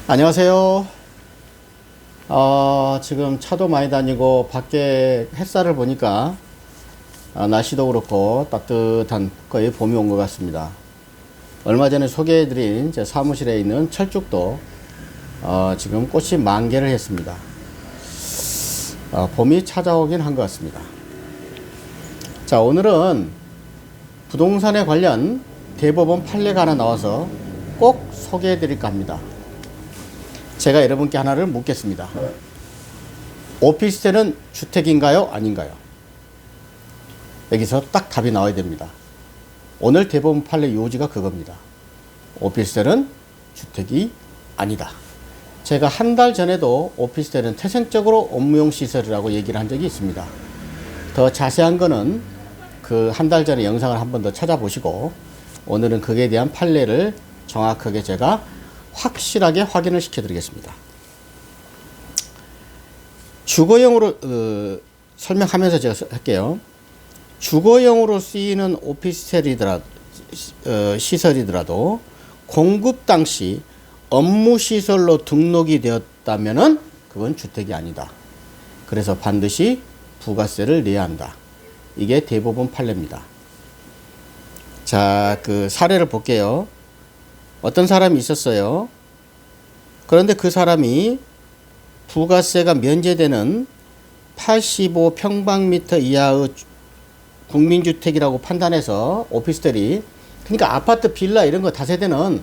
안녕하세요. 지금 차도 많이 다니고 밖에 햇살을 보니까 날씨도 그렇고 따뜻한 거의 봄이 온 것 같습니다. 얼마 전에 소개해드린 제 사무실에 있는 철쭉도 지금 꽃이 만개를 했습니다. 봄이 찾아오긴 한 것 같습니다. 자, 오늘은 부동산에 관련 대법원 판례가 하나 나와서 꼭 소개해드릴까 합니다. 제가 여러분께 하나를 묻겠습니다. 오피스텔은 주택인가요? 아닌가요? 여기서 딱 답이 나와야 됩니다. 오늘 대법원 판례 요지가 그겁니다. 오피스텔은 주택이 아니다. 제가 한 달 전에도 오피스텔은 태생적으로 업무용 시설이라고 얘기를 한 적이 있습니다. 더 자세한 거는 그 한 달 전에 영상을 한 번 더 찾아보시고 오늘은 거기에 대한 판례를 정확하게 제가 확실하게 확인을 시켜드리겠습니다. 주거용으로 설명하면서 제가 할게요. 주거용으로 쓰이는 시설이더라도 공급 당시 업무시설로 등록이 되었다면은 그건 주택이 아니다. 그래서 반드시 부가세를 내야 한다. 이게 대법원 판례입니다. 자, 그 사례를 볼게요. 어떤 사람이 있었어요. 그런데 그 사람이 부가세가 면제되는 85평방미터 이하의 국민주택이라고 판단해서 오피스텔이, 그러니까 아파트, 빌라 이런 거 다세대는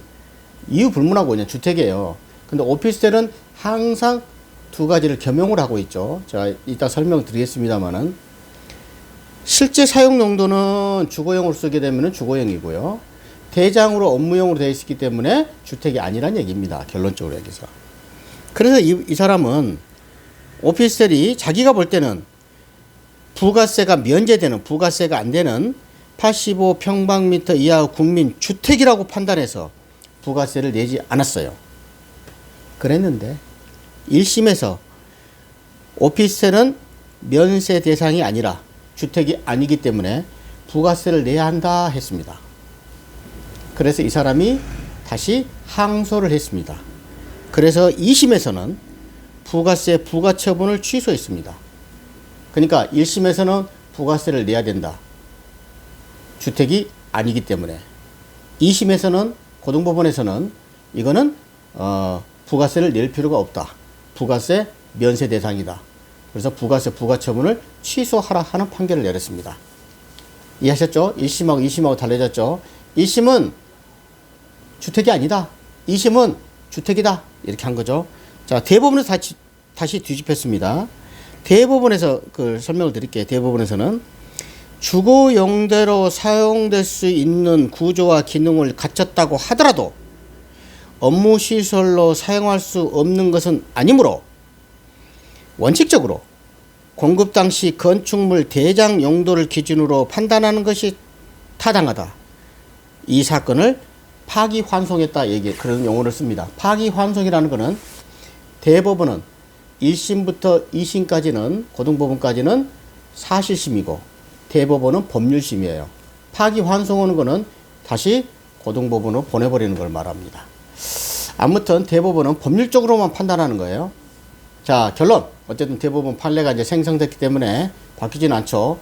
이유 불문하고 그냥 주택이에요. 근데 오피스텔은 항상 두 가지를 겸용을 하고 있죠. 제가 이따 설명드리겠습니다만은 실제 사용 용도는 주거용으로 쓰게 되면 주거용이고요. 대장으로 업무용으로 되어 있기 때문에 주택이 아니란 얘기입니다. 결론적으로 여기서. 그래서 이 사람은 오피스텔이 자기가 볼 때는 부가세가 면제되는, 부가세가 안 되는 85평방미터 이하 국민주택이라고 판단해서 부가세를 내지 않았어요. 그랬는데 1심에서 오피스텔은 면세 대상이 아니라 주택이 아니기 때문에 부가세를 내야 한다 했습니다. 그래서 이 사람이 다시 항소를 했습니다. 그래서 2심에서는 부가세 부과처분을 취소했습니다. 그러니까 1심에서는 부가세를 내야 된다. 주택이 아니기 때문에. 2심에서는 고등법원에서는 이거는 부가세를 낼 필요가 없다. 부가세 면세 대상이다. 그래서 부가세 부과처분을 취소하라 하는 판결을 내렸습니다. 이해하셨죠? 1심하고 2심하고 달라졌죠? 1심은 주택이 아니다. 2심은 주택이다. 이렇게 한 거죠. 자, 대법원에서 다시 뒤집혔습니다. 대법원에서 그 설명을 드릴게요. 대법원에서는 주거용대로 사용될 수 있는 구조와 기능을 갖췄다고 하더라도 업무시설로 사용할 수 없는 것은 아니므로 원칙적으로 공급 당시 건축물 대장 용도를 기준으로 판단하는 것이 타당하다. 이 사건을 파기환송했다. 그런 용어를 씁니다. 파기환송이라는 것은 대법원은 1심부터 2심까지는, 고등법원까지는 사실심이고 대법원은 법률심이에요. 파기환송하는 것은 다시 고등법원으로 보내버리는 걸 말합니다. 아무튼 대법원은 법률적으로만 판단하는 거예요. 자, 결론. 어쨌든 대법원 판례가 이제 생성됐기 때문에 바뀌진 않죠.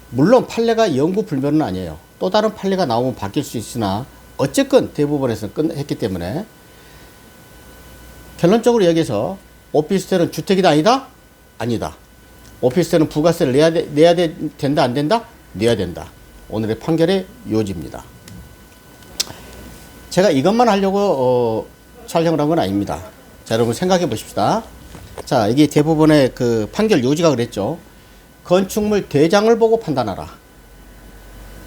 물론 판례가 영구불변은 아니에요. 또 다른 판례가 나오면 바뀔 수 있으나 어쨌건 대법원에서 했기 때문에 결론적으로 여기서 오피스텔은 주택이다 아니다? 아니다. 오피스텔은 부가세를 내야 된다 안 된다? 내야 된다. 오늘의 판결의 요지입니다. 제가 이것만 하려고 촬영을 한 건 아닙니다. 자, 여러분 생각해 보십시다. 자, 이게 대법원의 그 판결 요지가 그랬죠. 건축물 대장을 보고 판단하라.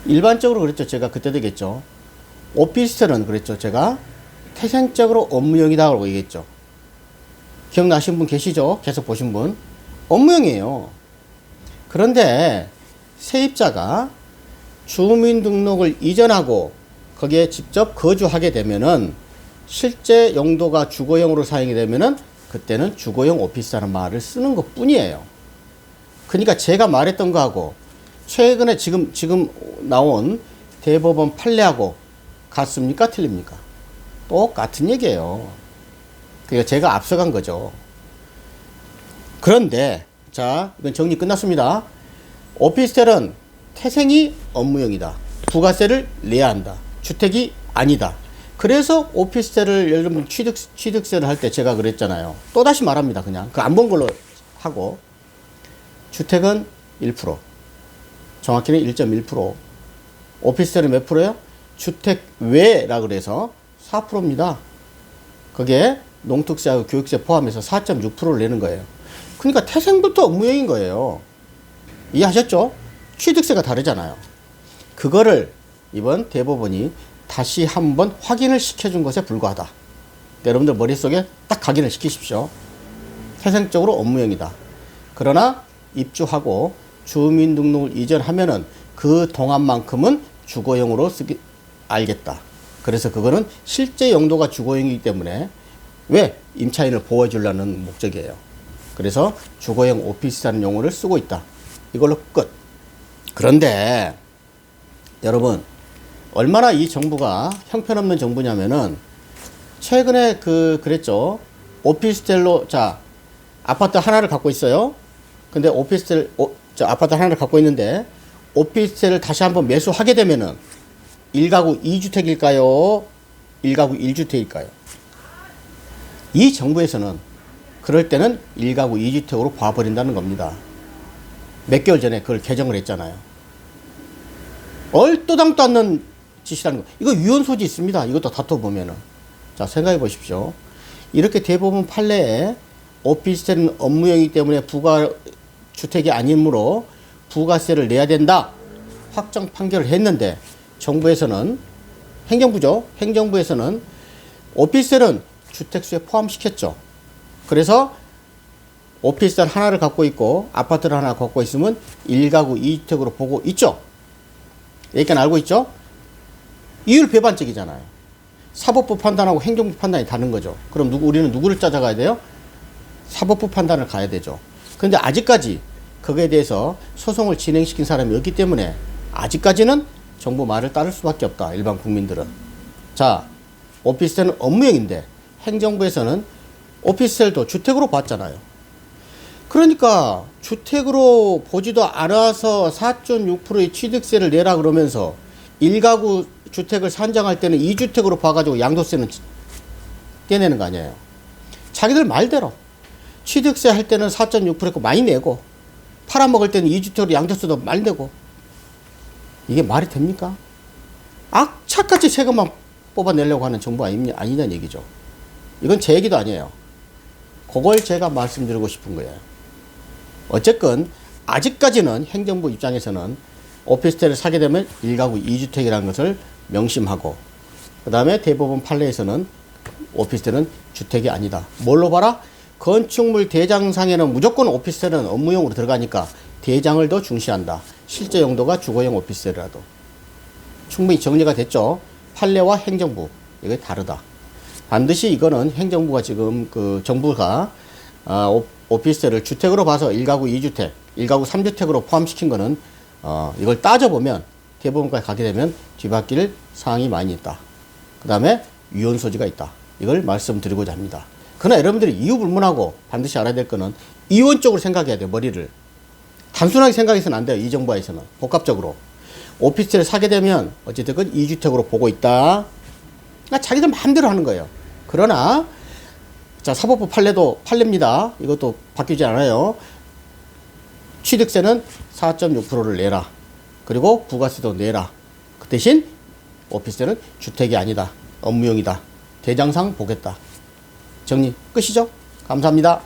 일반적으로 그랬죠. 제가 그때도 얘기했죠. 오피스텔은 그랬죠. 제가 태생적으로 업무용이다라고 얘기했죠. 기억나신 분 계시죠? 계속 보신 분. 업무용이에요. 그런데 세입자가 주민등록을 이전하고 거기에 직접 거주하게 되면은 실제 용도가 주거용으로 사용이 되면은 그때는 주거용 오피스라는 말을 쓰는 것 뿐이에요. 그러니까 제가 말했던 거하고 최근에 지금 나온 대법원 판례하고 같습니까? 틀립니까? 똑같은 얘기예요. 그러니까 제가 앞서간 거죠. 그런데 자, 이건 정리 끝났습니다. 오피스텔은 태생이 업무용이다. 부가세를 내야 한다. 주택이 아니다. 그래서 오피스텔을 여러분 취득세를 할 때 제가 그랬잖아요. 또다시 말합니다. 그냥 그 안 본 걸로 하고, 주택은 1%, 정확히는 1.1%, 오피스텔은 몇 프로예요? 주택 외라 그래서 4%입니다. 그게 농특세하고 교육세 포함해서 4.6%를 내는 거예요. 그러니까 태생부터 업무용인 거예요. 이해하셨죠? 취득세가 다르잖아요. 그거를 이번 대법원이 다시 한번 확인을 시켜준 것에 불과하다. 여러분들 머릿속에 딱 각인을 시키십시오. 태생적으로 업무용이다. 그러나 입주하고 주민등록을 이전하면은 그 동안만큼은 주거용으로 쓰기 알겠다. 그래서 그거는 실제 용도가 주거용이기 때문에 왜 임차인을 보호해 주려는 목적이에요. 그래서 주거용 오피스라는 용어를 쓰고 있다. 이걸로 끝. 그런데 여러분, 얼마나 이 정부가 형편없는 정부냐면은 최근에 그랬죠. 오피스텔로, 자, 아파트 하나를 갖고 있어요. 근데 아파트 하나를 갖고 있는데 오피스텔을 다시 한번 매수하게 되면은 1가구 2주택일까요? 1가구 1주택일까요? 이 정부에서는 그럴 때는 1가구 2주택으로 봐버린다는 겁니다. 몇 개월 전에 그걸 개정을 했잖아요. 얼토당도 않는 짓이라는 거. 이거 유언 소지 있습니다. 이것도 다퉈보면은. 자, 생각해 보십시오. 이렇게 대법원 판례에 오피스텔은 업무용이기 때문에 부가주택이 아니므로 부가세를 내야 된다. 확정 판결을 했는데 정부에서는, 행정부죠. 행정부에서는 오피스텔은 주택수에 포함시켰죠. 그래서 오피스텔 하나를 갖고 있고 아파트를 하나 갖고 있으면 1가구 2주택으로 보고 있죠. 여기까지 알고 있죠? 이율 배반적이잖아요. 사법부 판단하고 행정부 판단이 다른 거죠. 그럼 우리는 누구를 찾아가야 돼요? 사법부 판단을 가야 되죠. 그런데 아직까지 거기에 대해서 소송을 진행시킨 사람이 없기 때문에 아직까지는 정부 말을 따를 수밖에 없다. 일반 국민들은. 자, 오피스텔은 업무용인데 행정부에서는 오피스텔도 주택으로 봤잖아요. 그러니까 주택으로 보지도 않아서 4.6%의 취득세를 내라 그러면서 1가구 주택을 산정할 때는 2주택으로 봐가지고 양도세는 떼내는 거 아니에요. 자기들 말대로 취득세 할 때는 4.6%고 많이 내고 팔아먹을 때는 2주택으로 양도세도 많이 내고, 이게 말이 됩니까? 악착같이 세금만 뽑아내려고 하는 정부 아니냐는 얘기죠. 이건 제 얘기도 아니에요. 그걸 제가 말씀드리고 싶은 거예요. 어쨌건 아직까지는 행정부 입장에서는 오피스텔을 사게 되면 1가구 2주택이라는 것을 명심하고, 그 다음에 대법원 판례에서는 오피스텔은 주택이 아니다. 뭘로 봐라? 건축물 대장상에는 무조건 오피스텔은 업무용으로 들어가니까 대장을 더 중시한다. 실제 용도가 주거용 오피스텔이라도. 충분히 정리가 됐죠. 판례와 행정부, 이게 다르다. 반드시 이거는 행정부가 지금 정부가 오피스텔을 주택으로 봐서 1가구 2주택, 1가구 3주택으로 포함시킨 거는 이걸 따져보면 대법원까지 가게 되면 뒤바뀔 사항이 많이 있다. 그 다음에 위헌 소지가 있다. 이걸 말씀드리고자 합니다. 그러나 여러분들이 이유불문하고 반드시 알아야 될 거는 이원적으로 생각해야 돼요. 머리를. 단순하게 생각해서는 안 돼요. 이 정부에서는. 복합적으로. 오피스텔을 사게 되면 어쨌든 2주택으로 보고 있다. 그러니까 자기들 마음대로 하는 거예요. 그러나 자, 사법부 판례도 판례입니다. 이것도 바뀌지 않아요. 취득세는 4.6%를 내라. 그리고 부가세도 내라. 그 대신 오피스텔은 주택이 아니다. 업무용이다. 대장상 보겠다. 정리 끝이죠? 감사합니다.